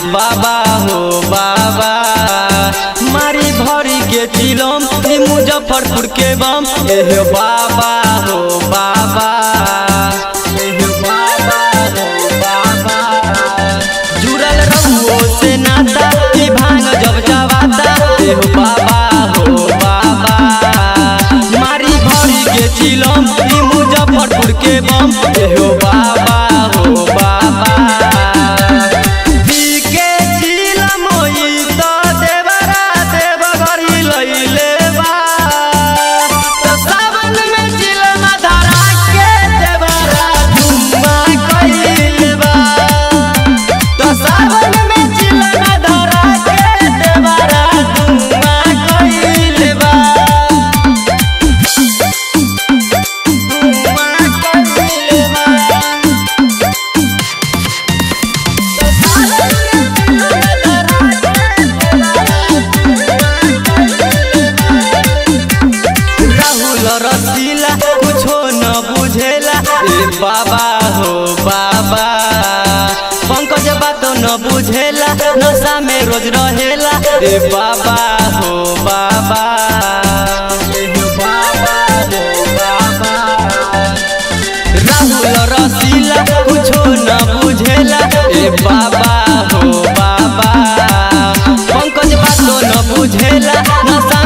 बाबा हो बाबा मारी भरी के चिलम मुजफ्फरपुर के बम एहे बाबा हो बाबा एहे बाबा हो बाबा जुड़ल रहुओ से नाता ई भांग जब जवाता एहे बाबा हो बाबा मारी भरी के चिलम मुजफ्फरपुर के बम एहे बाबा हो बाबा रसीला कुछो न बुझेला ए बाबा हो बाबा पंकज बात न बुझेला नशा में रोज रहेला ए बाबा हो बाबा राहुल रसीला कुछो न बुझेला ए बाबा हो बाबा पंकज बात न बुझेला नशा